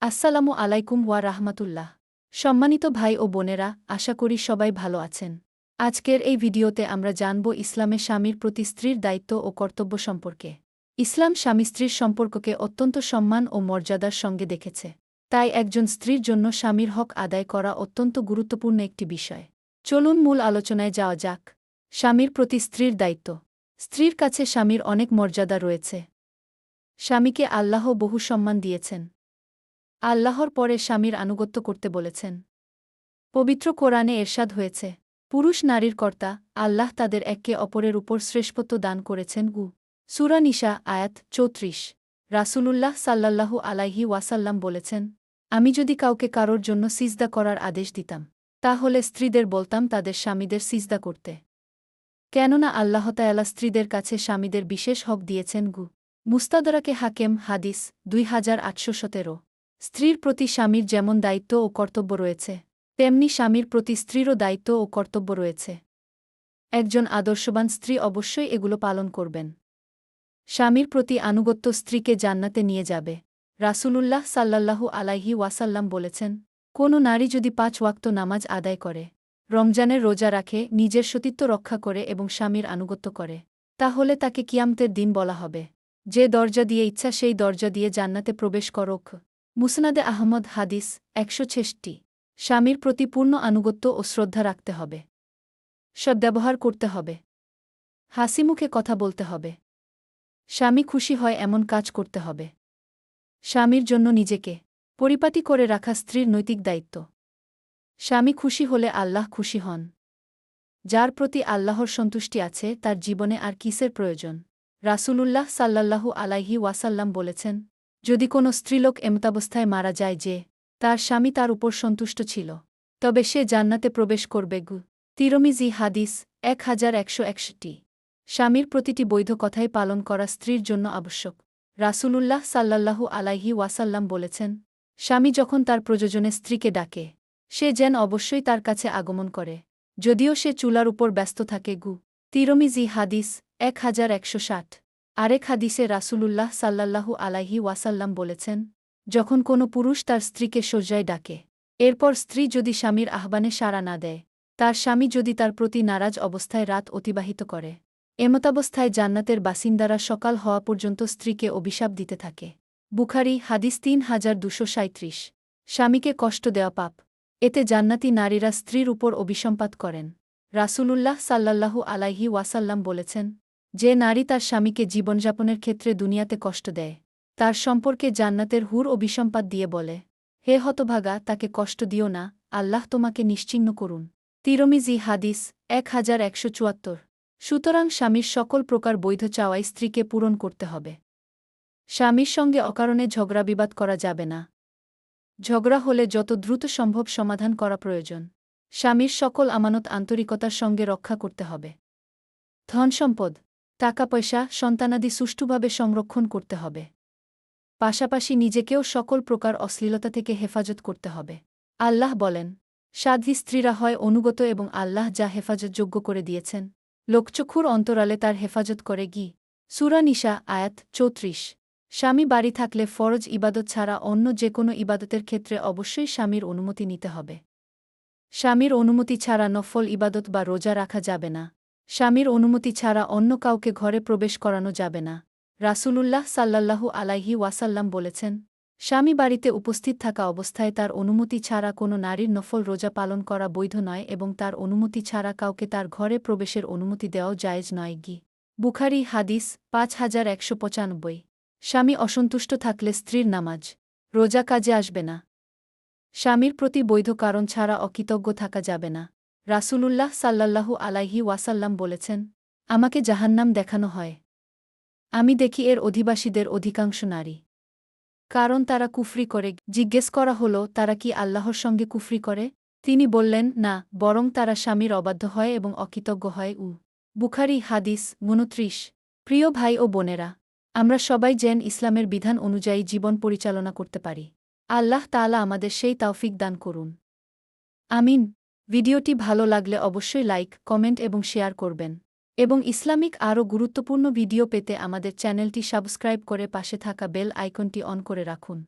আসসালামু আলাইকুম ওয়া রাহমাতুল্লাহ। সম্মানিত ভাই ও বোনেরা, আশা করি সবাই ভালো আছেন। আজকের এই ভিডিওতে আমরা জানব ইসলামে স্বামীর প্রতি স্ত্রীর দায়িত্ব ও কর্তব্য সম্পর্কে। ইসলাম স্বামী স্ত্রীর সম্পর্ককে অত্যন্ত সম্মান ও মর্যাদার সঙ্গে দেখেছে। তাই একজন স্ত্রীর জন্য স্বামীর হক আদায় করা অত্যন্ত গুরুত্বপূর্ণ একটি বিষয়। চলুন মূল আলোচনায় যাওয়া যাক। স্বামীর প্রতি স্ত্রীর দায়িত্ব। স্ত্রীর কাছে স্বামীর অনেক মর্যাদা রয়েছে। স্বামীকে আল্লাহ বহু সম্মান দিয়েছেন। আল্লাহর পরে স্বামীর আনুগত্য করতে বলেছেন। পবিত্র কোরআনে এরশাদ হয়েছে, পুরুষ নারীর কর্তা, আল্লাহ তাদের একে অপরের উপর শ্রেষ্ঠত্ব দান করেছেন। সূরা নিসা আয়াত ৩৪। রাসূলুল্লাহ সাল্লাল্লাহু আলাইহি ওয়াসাল্লাম বলেছেন, আমি যদি কাউকে কারোর জন্য সিজদা করার আদেশ দিতাম, তাহলে স্ত্রীদের বলতাম তাদের স্বামীদের সিজদা করতে। কেননা আল্লাহ তাআলা স্ত্রীদের কাছে স্বামীদের বিশেষ হক দিয়েছেন। মুস্তাদরাকে হাকেম হাদিস 2817। স্ত্রীর প্রতি স্বামীর যেমন দায়িত্ব ও কর্তব্য রয়েছে, তেমনি স্বামীর প্রতি স্ত্রীরও দায়িত্ব ও কর্তব্য রয়েছে। একজন আদর্শবান স্ত্রী অবশ্যই এগুলো পালন করবেন। স্বামীর প্রতি আনুগত্য স্ত্রীকে জান্নাতে নিয়ে যাবে। রাসূলুল্লাহ সাল্লাল্লাহু আলাইহি ওয়াসাল্লাম বলেছেন, কোনো নারী যদি ৫ ওয়াক্ত নামাজ আদায় করে, রমজানের রোজা রাখে, নিজের সতীত্ব রক্ষা করে এবং স্বামীর আনুগত্য করে, তাহলে তাকে কিয়ামতের দিন বলা হবে, যে দরজা দিয়ে ইচ্ছা সেই দরজা দিয়ে জান্নাতে প্রবেশ করোক। মুসনাদে আহমদ হাদিস ১৬৬। স্বামীর প্রতি পূর্ণ আনুগত্য ও শ্রদ্ধা রাখতে হবে। সদ্ব্যবহার করতে হবে। হাসিমুখে কথা বলতে হবে। স্বামী খুশি হয় এমন কাজ করতে হবে। স্বামীর জন্য নিজেকে পরিপাটি করে রাখা স্ত্রীর নৈতিক দায়িত্ব। স্বামী খুশি হলে আল্লাহ খুশি হন। যার প্রতি আল্লাহর সন্তুষ্টি আছে তার জীবনে আর কিসের প্রয়োজন। রাসূলুল্লাহ সাল্লাল্লাহু আলাইহি ওয়াসাল্লাম বলেছেন, যদি কোনো স্ত্রীলোক এমতাবস্থায় মারা যায় যে তার স্বামী তার উপর সন্তুষ্ট ছিল, তবে সে জান্নাতে প্রবেশ করবে। তিরমিজি হাদিস 1161। স্বামীর প্রতিটি বৈধ কথাই পালন করা স্ত্রীর জন্য আবশ্যক। রাসূলুল্লাহ সাল্লাল্লাহু আলাইহি ওয়াসাল্লাম বলেছেন, স্বামী যখন তার প্রয়োজনে স্ত্রীকে ডাকে, সে যেন অবশ্যই তার কাছে আগমন করে, যদিও সে চুলার উপর ব্যস্ত থাকে। তিরমিজি হাদিস 1160। আরেক হাদিসে রাসূলুল্লাহ সাল্লাল্লাহু আলাইহি ওয়াসাল্লাম বলেছেন, যখন কোনো পুরুষ তার স্ত্রীকে শয্যায় ডাকে, এরপর স্ত্রী যদি স্বামীর আহ্বানে সাড়া না দেয়, তার স্বামী যদি তার প্রতি নারাজ অবস্থায় রাত অতিবাহিত করে, এমতাবস্থায় জান্নাতের বাসিন্দারা সকাল হওয়া পর্যন্ত স্ত্রীকে অভিশাপ দিতে থাকে। বুখারী হাদিস 3237। স্বামীকে কষ্ট দেওয়া পাপ। এতে জান্নাতি নারীরা স্ত্রীর উপর অভিসম্পাত করেন। রাসূলুল্লাহ সাল্লাল্লাহু আলাইহি ওয়াসাল্লাম বলেছেন, যে নারী তার স্বামীকে জীবনযাপনের ক্ষেত্রে দুনিয়াতে কষ্ট দেয়, তার সম্পর্কে জান্নাতের হুর অভিসম্পাত দিয়ে বলে, হে হতভাগা, তাকে কষ্ট দিও না, আল্লাহ তোমাকে নিশ্চিহ্ন করুন। তিরমিজি হাদিস 1174। সুতরাং স্বামীর সকল প্রকার বৈধ চাওয়াই স্ত্রীকে পূরণ করতে হবে। স্বামীর সঙ্গে অকারণে ঝগড়া বিবাদ করা যাবে না। ঝগড়া হলে যত দ্রুত সম্ভব সমাধান করা প্রয়োজন। স্বামীর সকল আমানত আন্তরিকতার সঙ্গে রক্ষা করতে হবে। ধনসম্পদ, টাকা পয়সা, সন্তানাদি সুষ্ঠুভাবে সংরক্ষণ করতে হবে। পাশাপাশি নিজেকেও সকল প্রকার অশ্লীলতা থেকে হেফাজত করতে হবে। আল্লাহ বলেন, সাধ্বী স্ত্রীরা হয় অনুগত এবং আল্লাহ যা হেফাজতযোগ্য করে দিয়েছেন, লোকচক্ষুর অন্তরালে তার হেফাজত করে। সূরা নিসা আয়াত ৩৪। স্বামী বাড়ি থাকলে ফরজ ইবাদত ছাড়া অন্য যে কোনো ইবাদতের ক্ষেত্রে অবশ্যই স্বামীর অনুমতি নিতে হবে। স্বামীর অনুমতি ছাড়া নফল ইবাদত বা রোজা রাখা যাবে না। স্বামীর অনুমতি ছাড়া অন্য কাউকে ঘরে প্রবেশ করানো যাবে না। রাসূলুল্লাহ সাল্লাল্লাহু আলাইহি ওয়াসাল্লাম বলেছেন, স্বামী বাড়িতে উপস্থিত থাকা অবস্থায় তার অনুমতি ছাড়া কোনো নারীর নফল রোজা পালন করা বৈধ নয় এবং তার অনুমতি ছাড়া কাউকে তার ঘরে প্রবেশের অনুমতি দেওয়াও জায়েজ নয়। বুখারী হাদিস 5195। স্বামী অসন্তুষ্ট থাকলে স্ত্রীর নামাজ, রোজা কাজে আসবে না। স্বামীর প্রতি বৈধ কারণ ছাড়া অকৃতজ্ঞ থাকা যাবে না। রাসূলুল্লাহ সাল্লাল্লাহু আলাইহি ওয়াসাল্লাম বলেছেন, আমাকে জাহান্নাম দেখানো হয়। আমি দেখি এর অধিবাসীদের অধিকাংশ নারী। কারণ তারা কুফরি করে। জিজ্ঞেস করা হল, তারা কি আল্লাহর সঙ্গে কুফরি করে? তিনি বললেন, না, বরং তারা স্বামীর অবাধ্য হয় এবং অকৃতজ্ঞ হয়। বুখারী হাদিস 29। প্রিয় ভাই ও বোনেরা, আমরা সবাই যেন ইসলামের বিধান অনুযায়ী জীবন পরিচালনা করতে পারি। আল্লাহ তাআলা আমাদের সেই তৌফিক দান করুন। আমিন। ভিডিওটি ভালো লাগলে অবশ্যই লাইক, কমেন্ট এবং শেয়ার করবেন। এবং ইসলামিক আরও গুরুত্বপূর্ণ ভিডিও পেতে আমাদের চ্যানেলটি সাবস্ক্রাইব করে পাশে থাকা বেল আইকনটি অন করে রাখুন।